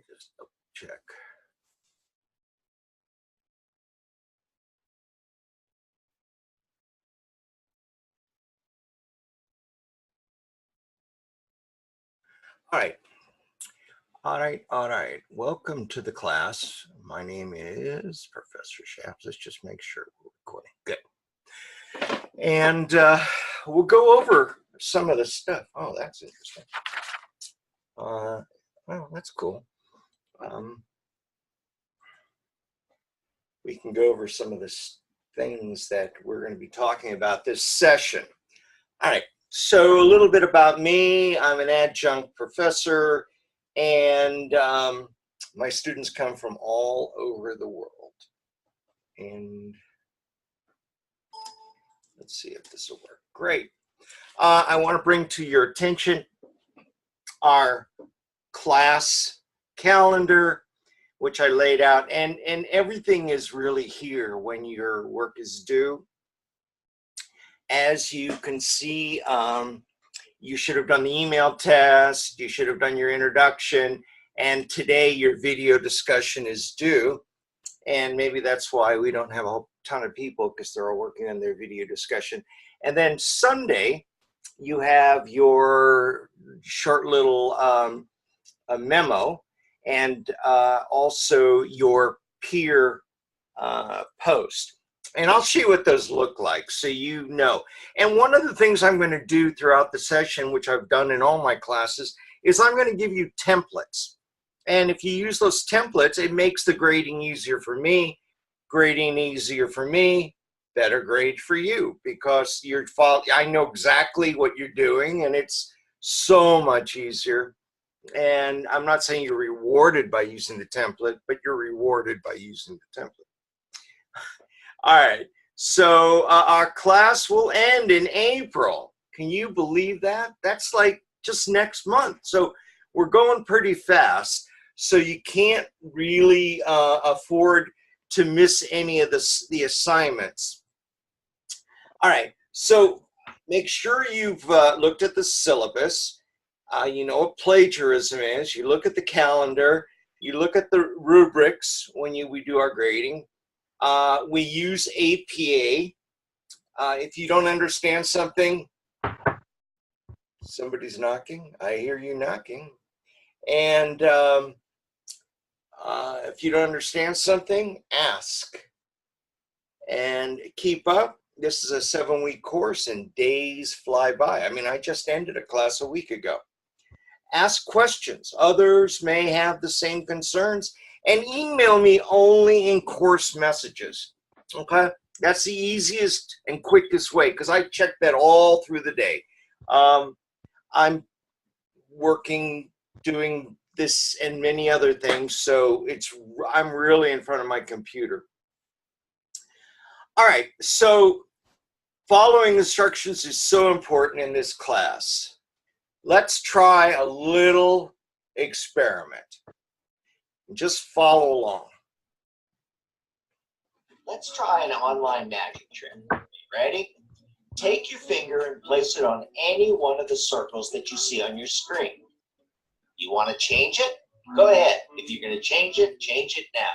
me just double check. All right. Welcome to the class. My name is Professor Shafts. Let's just make sure we're recording. Good. And we'll go over some of the stuff. Oh, that's interesting. Well, that's cool. We can go over some of the things that we're going to be talking about this session. All right. So a little bit about me. I'm an adjunct professor, and my students come from all over the world. And let's see if this will work. Great. I want to bring to your attention our class calendar, which I laid out, and everything is really here when your work is due. As you can see, you should have done the email test, you should have done your introduction, and today your video discussion is due. And maybe that's why we don't have a whole ton of people, because they're all working on their video discussion. And then Sunday, you have your short little a memo, and also your peer post. And I'll show you what those look like so you know. And one of the things I'm going to do throughout the session, which I've done in all my classes, is I'm going to give you templates. And if you use those templates, it makes the grading easier for me, grading easier for me, better grade for you, because I know exactly what you're doing, and it's so much easier. And I'm not saying you're rewarded by using the template, but you're rewarded by using the template. All right, so our class will end in April. Can you believe that? That's like just next month. So we're going pretty fast. So you can't really afford to miss any of the assignments. All right, so make sure you've looked at the syllabus. You know what plagiarism is. You look at the calendar. You look at the rubrics when we do our grading. We use APA. If you don't understand something, somebody's knocking. I hear you knocking. And if you don't understand something, ask. And keep up. This is a 7-week course, and days fly by. I mean, I just ended a class a week ago. Ask questions. Others may have the same concerns. And email me only in course messages, okay? That's the easiest and quickest way, because I check that all through the day. I'm working, doing this and many other things, so I'm really in front of my computer. All right, so following instructions is so important in this class. Let's try a little experiment. Just follow along. Let's try an online magic trick. Ready? Take your finger and place it on any one of the circles that you see on your screen. You want to change it? Go ahead. If you're going to change it now.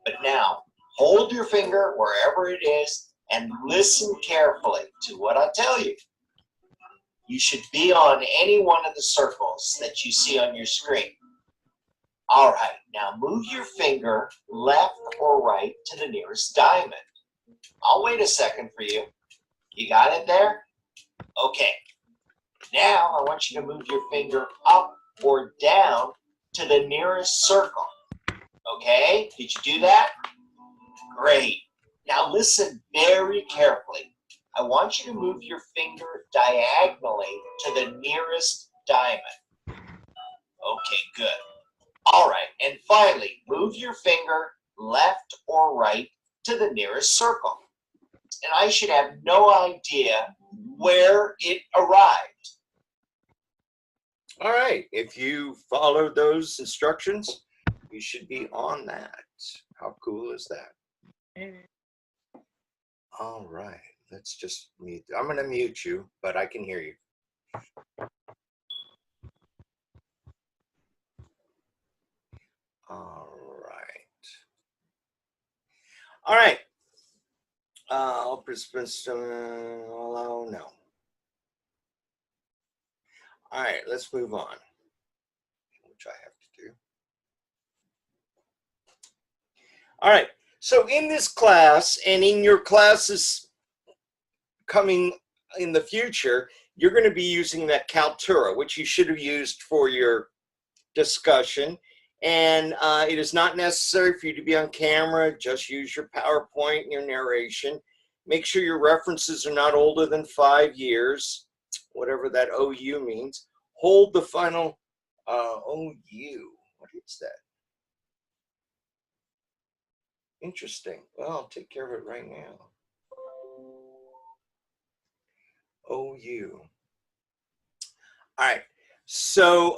But now, hold your finger wherever it is and listen carefully to what I tell you. You should be on any one of the circles that you see on your screen. All right, now move your finger left or right to the nearest diamond. I'll wait a second for you. You got it there? Okay. Now I want you to move your finger up or down to the nearest circle. Okay, did you do that? Great. Now listen very carefully. I want you to move your finger diagonally to the nearest diamond. Okay, good. All right, and finally, move your finger left or right to the nearest circle. And I should have no idea where it arrived. All right, if you followed those instructions, you should be on that. How cool is that? All right, let's just mute. I'm going to mute you, but I can hear you. All right. All right. All participants, allow, no. All right, let's move on, which I have to do. All right, so in this class and in your classes coming in the future, you're going to be using that Kaltura, which you should have used for your discussion. And it is not necessary for you to be on camera. Just use your PowerPoint and your narration. Make sure your references are not older than 5 years, whatever that OU means. Hold the final OU. What is that? Interesting. Well, I'll take care of it right now. OU. All right. So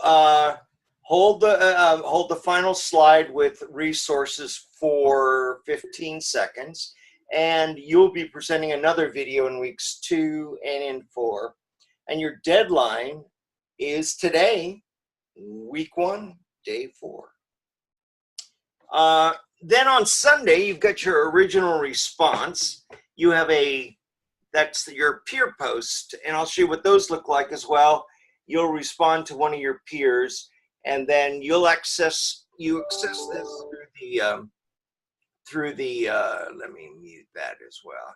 hold the final slide with resources for 15 seconds, and you'll be presenting another video in weeks 2 and in 4. And your deadline is today, week 1, day 4. Then on Sunday, you've got your original response. You have that's your peer post, and I'll show you what those look like as well. You'll respond to one of your peers, and then you'll access this through the let me mute that as well,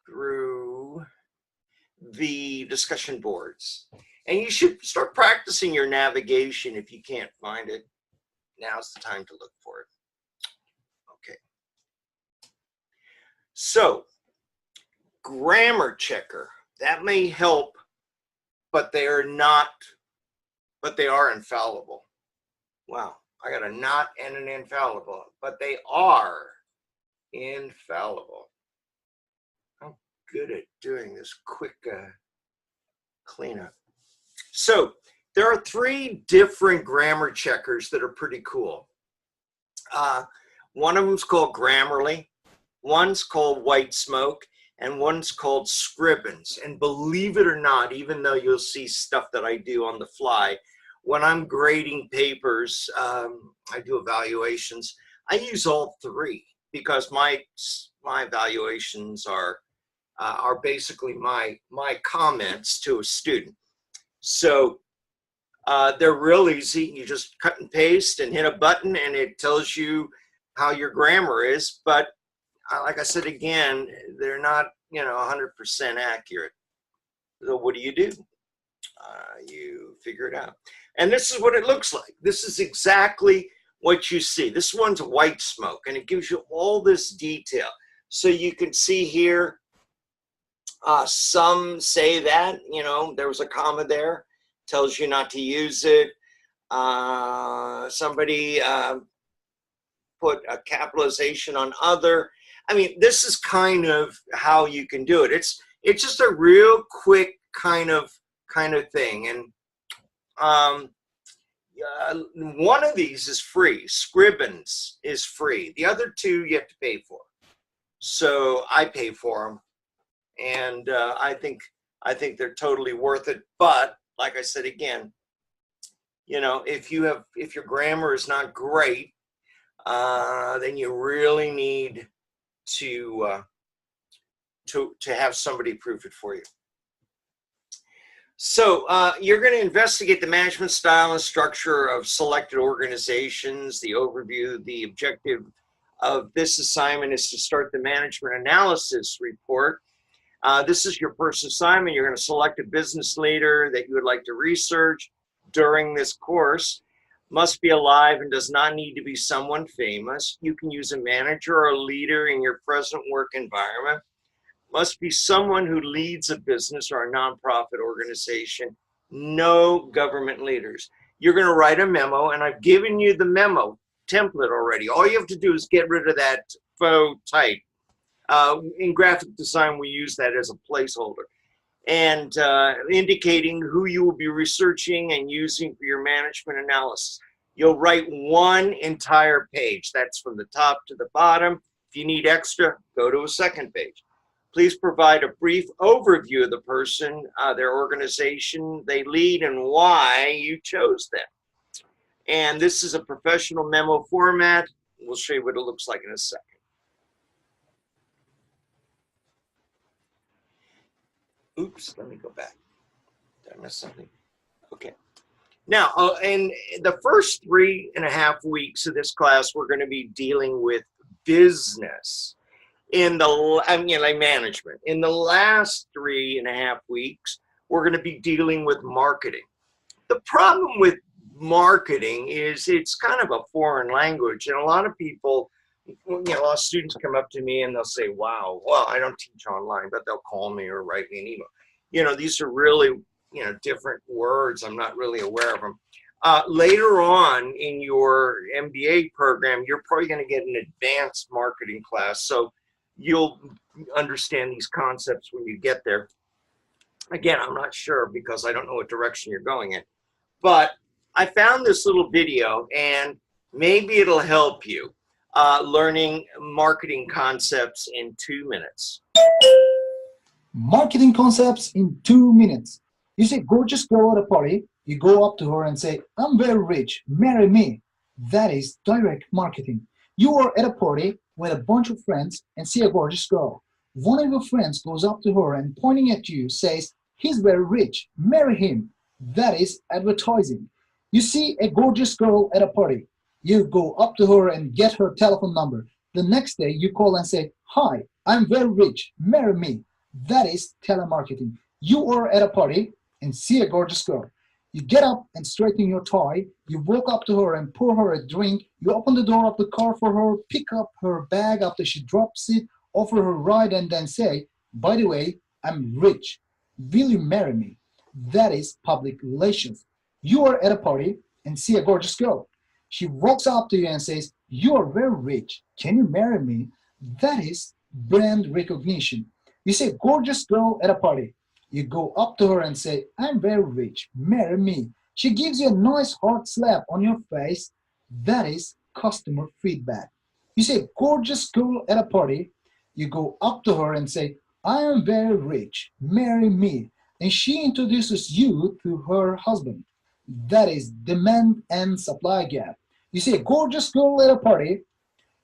through the discussion boards. And you should start practicing your navigation. If you can't find it, now's the time to look for it. Okay. So, grammar checker, that may help, but they are infallible. Wow, I got a not and an infallible, but they are infallible. I'm good at doing this quick cleanup. So there are 3 different grammar checkers that are pretty cool. One of them is called Grammarly, one's called White Smoke, and one's called Scribbins. And believe it or not, even though you'll see stuff that I do on the fly, when I'm grading papers, I do evaluations, I use all 3 because my evaluations are basically my comments to a student. So they're real easy. You just cut and paste and hit a button and it tells you how your grammar is. But like I said again, they're not 100% accurate. So what do? You figure it out. And this is what it looks like. This is exactly what you see. This one's White Smoke, and it gives you all this detail. So you can see here, some say that, there was a comma there, tells you not to use it. Somebody put a capitalization on other. I mean, this is kind of how you can do it. It's just a real quick kind of thing. And one of these is free. Scribbins is free. The other 2 you have to pay for. So I pay for them, and I think they're totally worth it. But like I said again, if your grammar is not great, then you really need to have somebody proof it for you. So you're going to investigate the management style and structure of selected organizations. The overview, the objective of this assignment is to start the management analysis report. This is your first assignment. You're going to select a business leader that you would like to research during this course. Must be alive and does not need to be someone famous. You can use a manager or a leader in your present work environment. Must be someone who leads a business or a nonprofit organization. No government leaders. You're going to write a memo, and I've given you the memo template already. All you have to do is get rid of that faux type. In graphic design, we use that as a placeholder. And indicating who you will be researching and using for your management analysis. You'll write 1 entire page. That's from the top to the bottom. If you need extra, go to a second page. Please provide a brief overview of the person, their organization they lead, and why you chose them. And this is a professional memo format. We'll show you what it looks like in a second. Oops, let me go back. Did I miss something? Okay. Now, in the first 3.5 weeks of this class, we're going to be dealing with business like management. In the last 3.5 weeks, we're going to be dealing with marketing. The problem with marketing is it's kind of a foreign language, and a lot of people, a lot of students come up to me and they'll say, wow, well, I don't teach online, but they'll call me or write me an email. These are really, different words. I'm not really aware of them. Later on in your MBA program, you're probably going to get an advanced marketing class. So you'll understand these concepts when you get there. Again, I'm not sure because I don't know what direction you're going in. But I found this little video, and maybe it'll help you learning marketing concepts in 2 minutes. Marketing concepts in 2 minutes. You see a gorgeous girl at a party, you go up to her and say, I'm very rich, marry me. That is direct marketing. You are at a party with a bunch of friends and see a gorgeous girl. One of your friends goes up to her and pointing at you says, he's very rich, marry him. That is advertising. You see a gorgeous girl at a party. You go up to her and get her telephone number. The next day you call and say, hi, I'm very rich, marry me. That is telemarketing. You are at a party and see a gorgeous girl. You get up and straighten your tie. You walk up to her and pour her a drink. You open the door of the car for her, pick up her bag after she drops it, offer her a ride, and then say, by the way, I'm rich. Will you marry me? That is public relations. You are at a party and see a gorgeous girl. She walks up to you and says, you are very rich. Can you marry me? That is brand recognition. You see a gorgeous girl at a party. You go up to her and say, I'm very rich, marry me. She gives you a nice hard slap on your face. That is customer feedback. You see a gorgeous girl at a party. You go up to her and say, I am very rich, marry me. And she introduces you to her husband. That is demand and supply gap. You see a gorgeous girl at a party.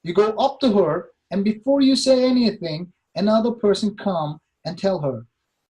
You go up to her, and before you say anything, another person come and tell her,